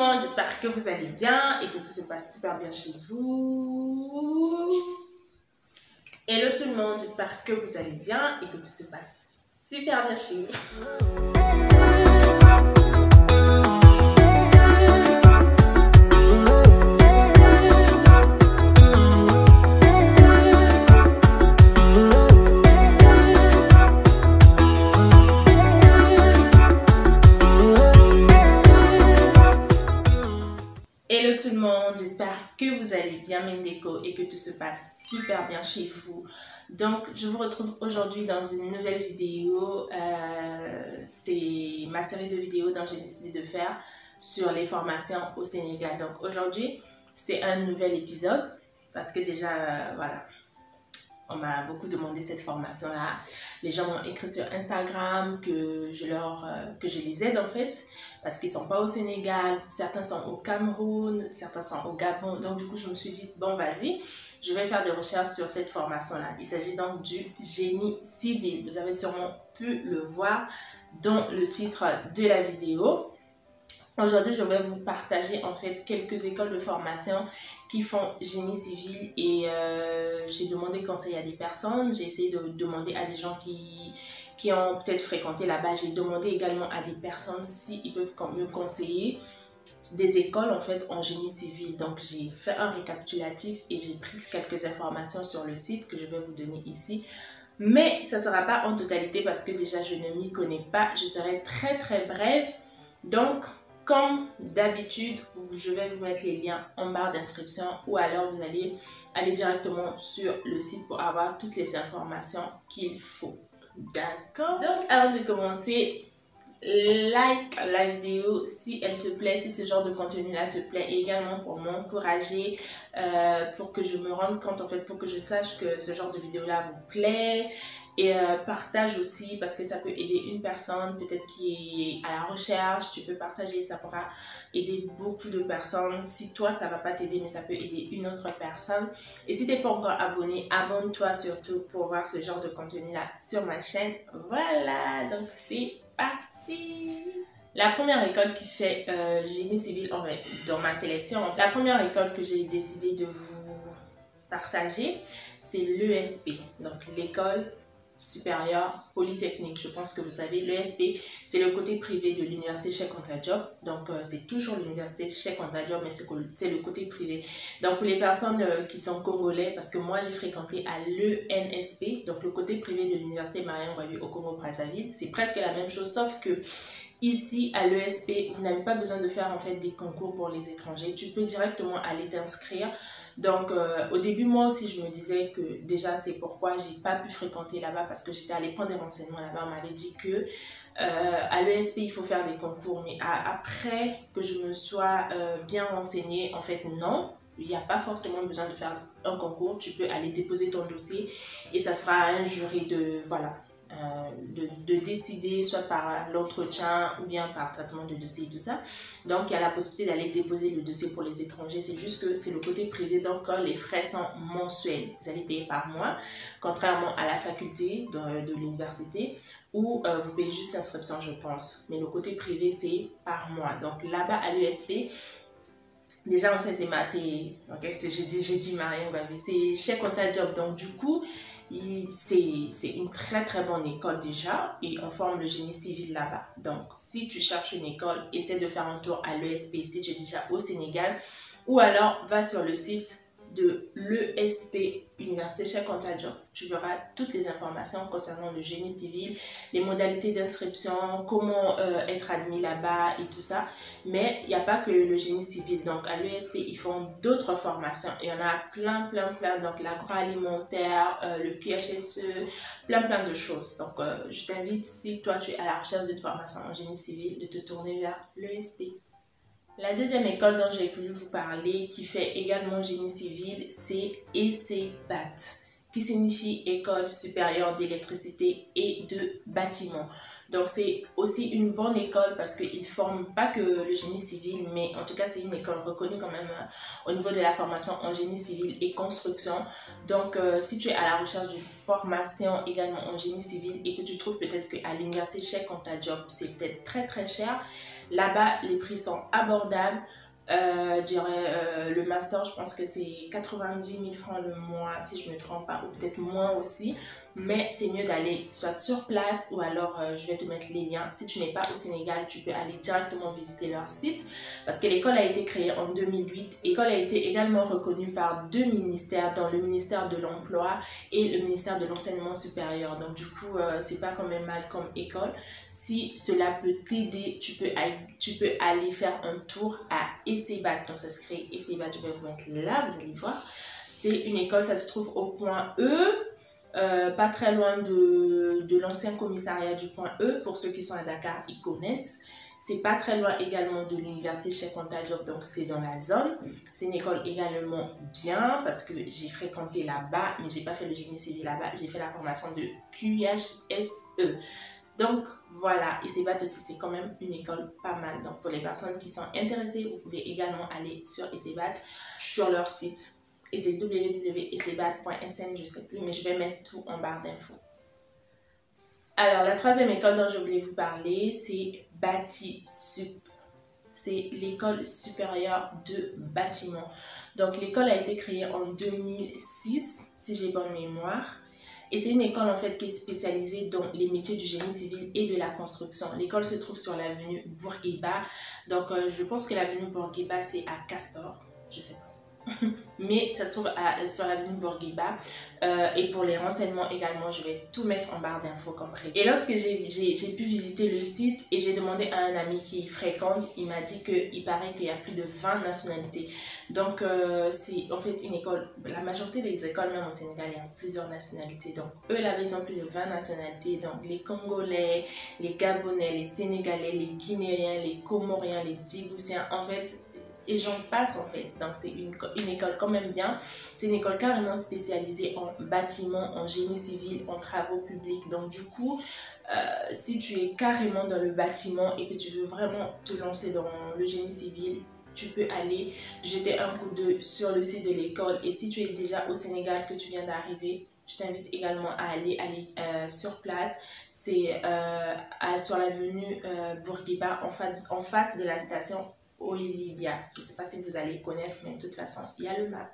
monde, j'espère que vous allez bien et que tout se passe super bien chez vous. Hello tout le monde, j'espère que vous allez bien et que tout se passe super bien chez vous. Hello tout le monde, j'espère que vous allez bien mes décos et que tout se passe super bien chez vous. Donc je vous retrouve aujourd'hui dans une nouvelle vidéo, c'est ma série de vidéos dont j'ai décidé de faire sur les formations au Sénégal. Donc aujourd'hui c'est un nouvel épisode parce que déjà voilà, on m'a beaucoup demandé cette formation-là. Les gens m'ont écrit sur Instagram que je les aide en fait parce qu'ils ne sont pas au Sénégal, certains sont au Cameroun, certains sont au Gabon. Donc du coup, je me suis dit, bon vas-y, je vais faire des recherches sur cette formation-là. Il s'agit donc du génie civil. Vous avez sûrement pu le voir dans le titre de la vidéo. Aujourd'hui, je vais vous partager en fait quelques écoles de formation qui font génie civil et j'ai demandé conseil à des personnes, j'ai essayé de demander à des gens qui ont peut-être fréquenté là-bas, j'ai demandé également à des personnes s'ils peuvent me conseiller des écoles en fait en génie civil. Donc j'ai fait un récapitulatif et j'ai pris quelques informations sur le site que je vais vous donner ici. Mais ça ne sera pas en totalité parce que déjà je ne m'y connais pas, je serai très brève. Donc comme d'habitude, je vais vous mettre les liens en barre d'inscription ou alors vous allez aller directement sur le site pour avoir toutes les informations qu'il faut. D'accord? Donc avant de commencer, like la vidéo si elle te plaît, si ce genre de contenu là te plaît, et également pour m'encourager, pour que je me rende compte en fait, pour que je sache que ce genre de vidéo là vous plaît. Et partage aussi parce que ça peut aider une personne peut-être qui est à la recherche, tu peux partager, ça pourra aider beaucoup de personnes. Si toi ça va pas t'aider mais ça peut aider une autre personne. Et si tu n'es pas encore abonné, abonne-toi surtout pour voir ce genre de contenu là sur ma chaîne. Voilà, donc c'est parti. La première école qui fait génie civil en fait, dans ma sélection, la première école que j'ai décidé de vous partager, c'est l'ESP, donc l'école supérieure polytechnique. Je pense que vous savez, l'ESP, c'est le côté privé de l'université Cheikh Anta Diop. Donc, c'est toujours l'université Cheikh Anta Diop, mais c'est le côté privé. Donc, pour les personnes qui sont congolais, parce que moi, j'ai fréquenté à l'ENSP, donc le côté privé de l'université Mariam Ngouabi au Congo-Brazzaville. C'est presque la même chose, sauf que ici, à l'ESP, vous n'avez pas besoin de faire en fait des concours pour les étrangers. Tu peux directement aller t'inscrire. Donc, au début, moi aussi, je me disais que déjà, c'est pourquoi j'ai pas pu fréquenter là-bas parce que j'étais allée prendre des renseignements là-bas. On m'avait dit que à l'ESP, il faut faire des concours. Mais après que je me sois bien renseignée, en fait, non. Il n'y a pas forcément besoin de faire un concours. Tu peux aller déposer ton dossier et ça sera à un jury de, voilà, de décider soit par l'entretien ou bien par traitement de dossier et tout ça. Donc il y a la possibilité d'aller déposer le dossier pour les étrangers, c'est juste que c'est le côté privé, donc les frais sont mensuels, vous allez payer par mois, contrairement à la faculté de l'université où vous payez juste l'inscription je pense, mais le côté privé c'est par mois. Donc là-bas à l'USP, déjà on sait j'ai dit Mariam Ngouabi, c'est Cheikh Anta Diop, donc du coup c'est une très bonne école déjà et on forme le génie civil là-bas. Donc si tu cherches une école, essaie de faire un tour à l'ESP si tu es déjà au Sénégal ou alors va sur le site de l'ESP Université Cheikh Anta Diop. Tu verras toutes les informations concernant le génie civil, les modalités d'inscription, comment être admis là-bas et tout ça. Mais il n'y a pas que le génie civil. Donc à l'ESP, ils font d'autres formations. Il y en a plein. Donc l'agroalimentaire, le QHSE, plein de choses. Donc je t'invite, si toi tu es à la recherche d'une formation en génie civil, de te tourner vers l'ESP. La deuxième école dont j'ai voulu vous parler, qui fait également génie civil, c'est ECBAT, qui signifie École supérieure d'électricité et de bâtiment. Donc c'est aussi une bonne école parce qu'ils ne forment pas que le génie civil, mais en tout cas c'est une école reconnue quand même au niveau de la formation en génie civil et construction. Donc si tu es à la recherche d'une formation également en génie civil et que tu trouves peut-être qu'à l'université Cheikh Anta Diop c'est peut-être très cher, Là-bas, les prix sont abordables. Je dirais le master, je pense que c'est 90 000 francs le mois, si je ne me trompe pas, ou peut-être moins aussi. Mais c'est mieux d'aller soit sur place ou alors je vais te mettre les liens. Si tu n'es pas au Sénégal, tu peux aller directement visiter leur site parce que l'école a été créée en 2008. L'école a été également reconnue par 2 ministères, dans le ministère de l'Emploi et le ministère de l'Enseignement supérieur. Donc du coup, c'est pas quand même mal comme école. Si cela peut t'aider, tu peux aller faire un tour à Essébat. Donc ça se crée Essébat, je vais vous mettre là, vous allez voir. C'est une école, ça se trouve au point E. Pas très loin de l'ancien commissariat du point E. Pour ceux qui sont à Dakar, ils connaissent. C'est pas très loin également de l'université Cheikh Anta Diop, donc c'est dans la zone. C'est une école également bien parce que j'ai fréquenté là-bas, mais j'ai pas fait le génie civil là-bas. J'ai fait la formation de QHSE. Donc voilà, et Essébat aussi, c'est quand même une école pas mal. Donc pour les personnes qui sont intéressées, vous pouvez également aller sur Essébat, sur leur site. Et c'est www.essébat.sn, je ne sais plus, mais je vais mettre tout en barre d'infos. Alors, la troisième école dont je voulais vous parler, c'est BatiSup. C'est l'école supérieure de bâtiment. Donc, l'école a été créée en 2006, si j'ai bonne mémoire. Et c'est une école en fait qui est spécialisée dans les métiers du génie civil et de la construction. L'école se trouve sur l'avenue Bourguiba. Donc, je pense que l'avenue Bourguiba, c'est à Castor. Je ne sais pas. Mais ça se trouve sur l'avenue Bourguiba et pour les renseignements également je vais tout mettre en barre d'infos comme prévu. Et lorsque j'ai pu visiter le site et j'ai demandé à un ami qui fréquente, il m'a dit qu'il paraît qu'il y a plus de 20 nationalités. Donc c'est en fait une école, la majorité des écoles même au Sénégal il y a plusieurs nationalités. Donc eux là-bas ils ont plus de 20 nationalités, donc les Congolais, les Gabonais, les Sénégalais, les Guinéens, les Comoriens, les Djiboutiens, en fait. Et j'en passe en fait, donc c'est une école quand même bien. C'est une école carrément spécialisée en bâtiment, en génie civil, en travaux publics. Donc du coup, si tu es carrément dans le bâtiment et que tu veux vraiment te lancer dans le génie civil, tu peux aller jeter un coup d'œil sur le site de l'école. Et si tu es déjà au Sénégal, que tu viens d'arriver, je t'invite également à aller sur place. C'est sur l'avenue Bourguiba, en face de la station Olivia. Je ne sais pas si vous allez connaître, mais de toute façon, il y a le Maps.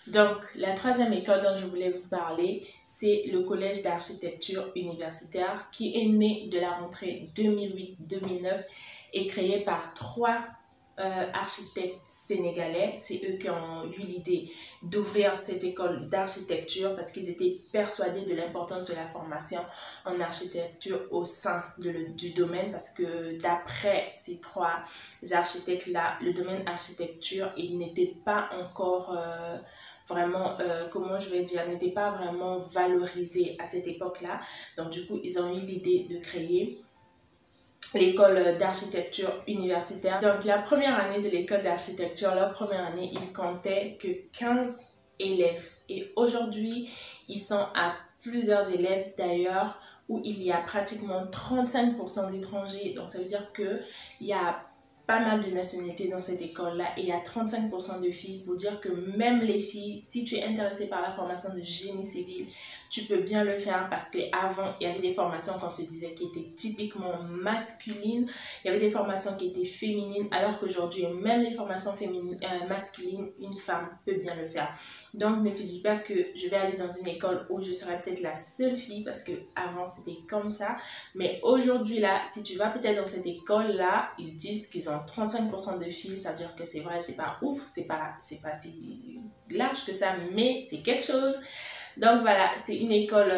Donc, la troisième école dont je voulais vous parler, c'est le Collège d'architecture universitaire qui est né de la rentrée 2008-2009 et créé par 3 architectes sénégalais. C'est eux qui ont eu l'idée d'ouvrir cette école d'architecture parce qu'ils étaient persuadés de l'importance de la formation en architecture au sein du domaine, parce que d'après ces 3 architectes-là, le domaine architecture, il n'était pas encore vraiment, comment je vais dire, n'était pas vraiment valorisé à cette époque-là. Donc du coup, ils ont eu l'idée de créer l'école d'architecture universitaire. Donc la première année de l'école d'architecture, leur première année, ils comptaient que 15 élèves. Et aujourd'hui, ils sont à plusieurs élèves d'ailleurs, où il y a pratiquement 35% d'étrangers. Donc ça veut dire qu'il y a pas mal de nationalités dans cette école-là et il y a 35% de filles, pour dire que même les filles, si tu es intéressé par la formation de génie civil, tu peux bien le faire, parce qu'avant, il y avait des formations, comme je disais, qui étaient typiquement masculines. Il y avait des formations qui étaient féminines, alors qu'aujourd'hui, même les formations masculines, une femme peut bien le faire. Donc, ne te dis pas que je vais aller dans une école où je serai peut-être la seule fille, parce qu'avant, c'était comme ça. Mais aujourd'hui, là, si tu vas peut-être dans cette école-là, ils disent qu'ils ont 35% de filles. Ça veut dire que c'est vrai, c'est pas ouf, c'est pas si large que ça, mais c'est quelque chose. Donc voilà, c'est une école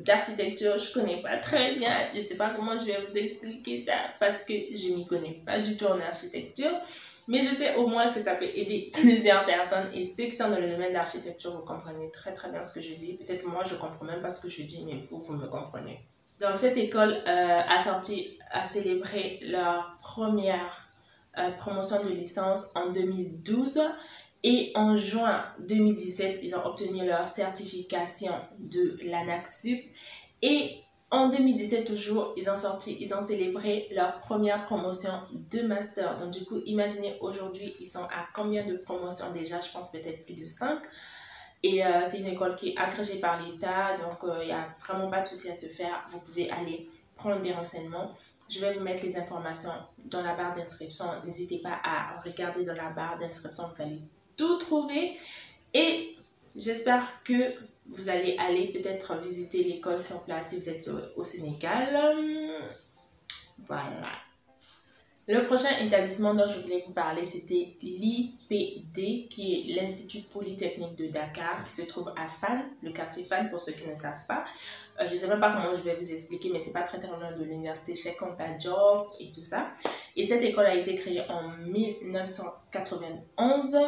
d'architecture, je connais pas très bien, je sais pas comment je vais vous expliquer ça parce que je m'y connais pas du tout en architecture, mais je sais au moins que ça peut aider plusieurs personnes, et ceux qui sont dans le domaine d'architecture, vous comprenez très très bien ce que je dis. Peut-être moi je comprends même pas ce que je dis, mais vous me comprenez. Donc cette école a célébré leur première promotion de licence en 2012. Et en juin 2017, ils ont obtenu leur certification de l'ANAQ-Sup. Et en 2017 toujours, ils ont célébré leur première promotion de master. Donc du coup, imaginez aujourd'hui, ils sont à combien de promotions déjà? Je pense peut-être plus de 5. Et c'est une école qui est agrégée par l'État, donc il n'y a vraiment pas de souci à se faire. Vous pouvez aller prendre des renseignements. Je vais vous mettre les informations dans la barre d'inscription. N'hésitez pas à regarder dans la barre d'inscription, vous allez tout trouver. Et j'espère que vous allez aller peut-être visiter l'école sur place si vous êtes au Sénégal. Voilà. Le prochain établissement dont je voulais vous parler, c'était l'IPD, qui est l'Institut Polytechnique de Dakar, qui se trouve à Fann, le quartier Fann pour ceux qui ne savent pas. Je ne sais même pas comment je vais vous expliquer, mais c'est pas très loin de l'université Cheikh Anta Diop et tout ça. Et cette école a été créée en 1991.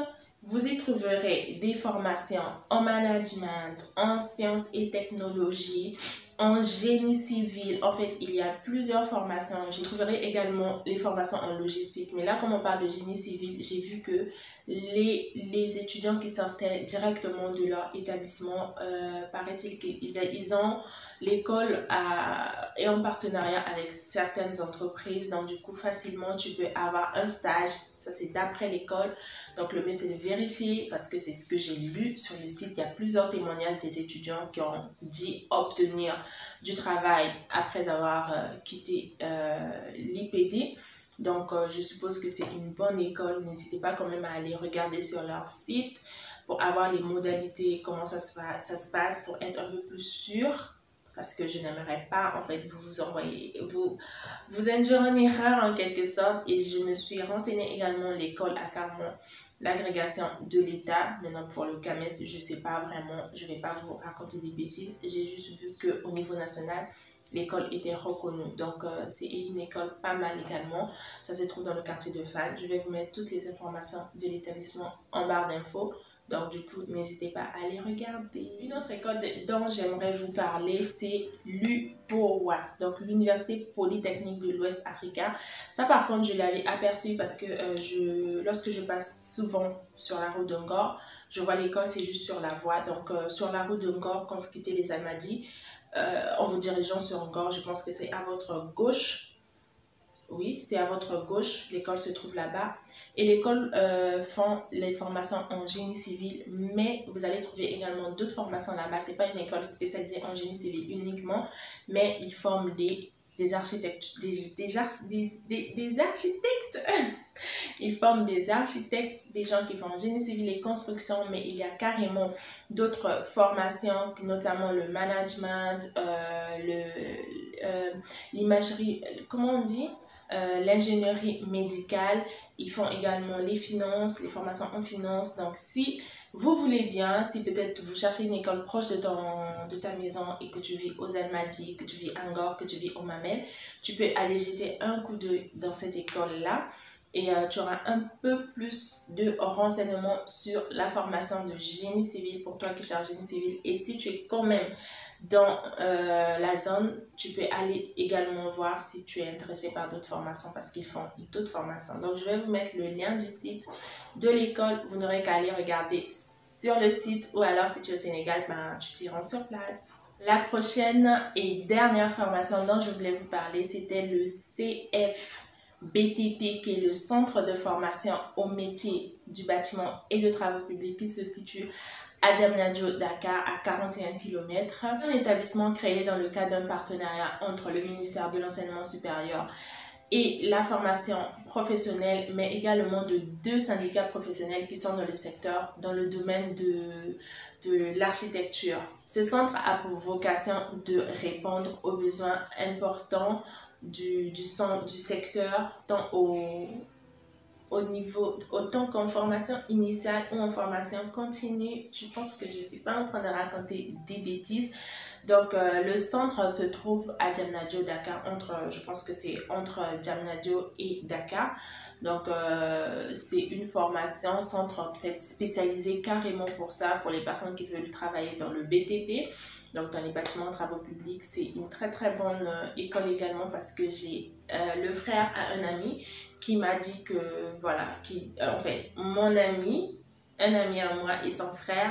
Vous y trouverez des formations en management, en sciences et technologies, en génie civil. En fait, il y a plusieurs formations. J'y trouverai également les formations en logistique. Mais là, comme on parle de génie civil, j'ai vu que les étudiants qui sortaient directement de leur établissement, paraît-il qu'ils ont l'école est en partenariat avec certaines entreprises. Donc, du coup, facilement, tu peux avoir un stage. Ça, c'est d'après l'école. Donc, le mieux, c'est de vérifier parce que c'est ce que j'ai lu sur le site. Il y a plusieurs témoignages des étudiants qui ont dit obtenir du travail après avoir quitté l'IPD. Donc, je suppose que c'est une bonne école. N'hésitez pas quand même à aller regarder sur leur site pour avoir les modalités, comment ça se passe, pour être un peu plus sûr. Parce que je n'aimerais pas, en fait, vous induire en erreur en quelque sorte. Et je me suis renseignée également l'école à Carmont, l'agrégation de l'État. Maintenant, pour le CAMES, je ne sais pas vraiment, je ne vais pas vous raconter des bêtises. J'ai juste vu qu'au niveau national, l'école était reconnue. Donc, c'est une école pas mal également. Ça se trouve dans le quartier de Fann. Je vais vous mettre toutes les informations de l'établissement en barre d'infos. Donc, du coup, n'hésitez pas à aller regarder. Une autre école dont j'aimerais vous parler, c'est l'UPOA, donc l'Université Polytechnique de l'Ouest africain. Ça, par contre, je l'avais aperçu parce que lorsque je passe souvent sur la route de Ngor, je vois l'école, c'est juste sur la voie. Donc, sur la route de Ngor, quand vous quittez les Almadies, en vous dirigeant sur Ngor, je pense que c'est à votre gauche. Oui, c'est à votre gauche, l'école se trouve là-bas. Et l'école font les formations en génie civil, mais vous allez trouver également d'autres formations là-bas. Ce n'est pas une école spécialisée en génie civil uniquement, mais ils forment des architectes, des architectes. Ils forment des architectes, des gens qui font génie civil et construction, mais il y a carrément d'autres formations, notamment le management, l'imagerie, comment on dit? L'ingénierie médicale. Ils font également les finances, les formations en finance. Donc, si vous voulez bien, si peut-être vous cherchez une école proche de ta maison et que tu vis aux Almadies, que tu vis à Ngor, que tu vis au Mamel, tu peux aller jeter un coup d'œil dans cette école-là. Et tu auras un peu plus de renseignements sur la formation de génie civil pour toi qui cherches génie civil. Et si tu es quand même dans la zone, tu peux aller également voir si tu es intéressé par d'autres formations parce qu'ils font d'autres formations. Donc, je vais vous mettre le lien du site de l'école. Vous n'aurez qu'à aller regarder sur le site ou alors si tu es au Sénégal, ben, tu t'y rends sur place. La prochaine et dernière formation dont je voulais vous parler, c'était le CFBTP, qui est le Centre de formation au métier du bâtiment et de travaux publics qui se situe à Diamniadio, Dakar, à 41 km. Un établissement créé dans le cadre d'un partenariat entre le ministère de l'Enseignement supérieur et la formation professionnelle, mais également de 2 syndicats professionnels qui sont dans le secteur, dans le domaine de l'architecture. Ce centre a pour vocation de répondre aux besoins importants du secteur, tant autant qu'en formation initiale ou en formation continue. Je pense que je ne suis pas en train de raconter des bêtises. Donc, le centre se trouve à Diamniadio, Dakar, je pense que c'est entre Diamniadio et Dakar. Donc, c'est une formation, centre spécialisé carrément pour ça, pour les personnes qui veulent travailler dans le BTP. Donc, dans les bâtiments travaux publics, c'est une très très bonne école également parce que j'ai le frère à un ami qui m'a dit que, voilà, en fait, mon ami, un ami à moi et son frère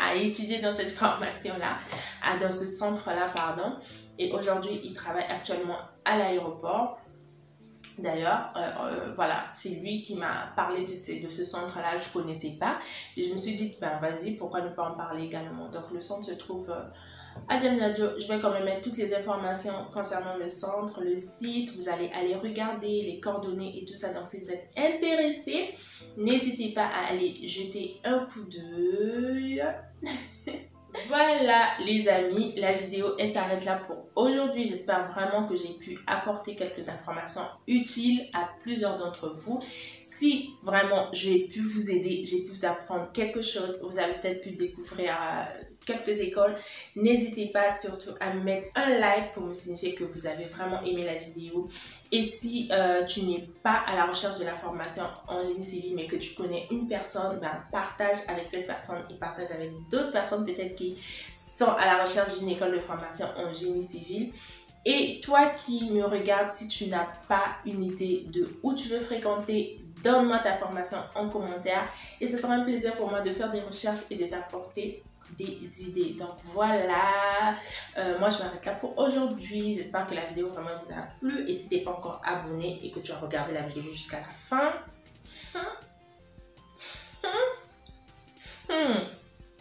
a étudié dans cette formation-là, dans ce centre-là, pardon. Et aujourd'hui, il travaille actuellement à l'aéroport. D'ailleurs, voilà, c'est lui qui m'a parlé de ce centre-là, je ne connaissais pas. Et je me suis dit, ben vas-y, pourquoi ne pas en parler également. Donc, le centre se trouve à Diamniadio. Je vais quand même mettre toutes les informations concernant le centre, le site. Vous allez aller regarder les coordonnées et tout ça. Donc si vous êtes intéressé, n'hésitez pas à aller jeter un coup d'œil. Voilà les amis, la vidéo elle s'arrête là pour aujourd'hui. J'espère vraiment que j'ai pu apporter quelques informations utiles à plusieurs d'entre vous. Si vraiment j'ai pu vous aider, j'ai pu vous apprendre quelque chose, vous avez peut-être pu découvrir quelques écoles, n'hésitez pas surtout à me mettre un like pour me signifier que vous avez vraiment aimé la vidéo. Et si tu n'es pas à la recherche de la formation en génie civil mais que tu connais une personne, ben, partage avec cette personne et partage avec d'autres personnes peut-être qui sont à la recherche d'une école de formation en génie civil. Et toi qui me regardes, si tu n'as pas une idée de où tu veux fréquenter, donne-moi ta formation en commentaire et ce sera un plaisir pour moi de faire des recherches et de t'apporter des idées. Donc voilà, moi je m'arrête là pour aujourd'hui. J'espère que la vidéo vraiment vous a plu et si tu n'es pas encore abonné et que tu as regardé la vidéo jusqu'à la fin,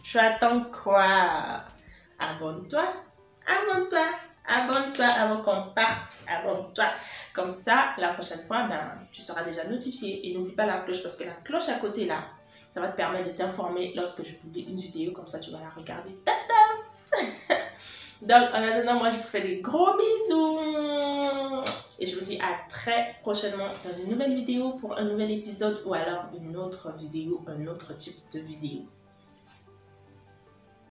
tu attends quoi? Abonne-toi, abonne-toi, abonne-toi avant qu'on parte, abonne-toi. Comme ça, la prochaine fois, ben, tu seras déjà notifié. Et n'oublie pas la cloche parce que la cloche à côté là, ça va te permettre de t'informer lorsque je publie une vidéo. Comme ça, tu vas la regarder. Taf, taf. Donc, en attendant, moi, je vous fais des gros bisous. Et je vous dis à très prochainement dans une nouvelle vidéo pour un nouvel épisode ou alors une autre vidéo, un autre type de vidéo.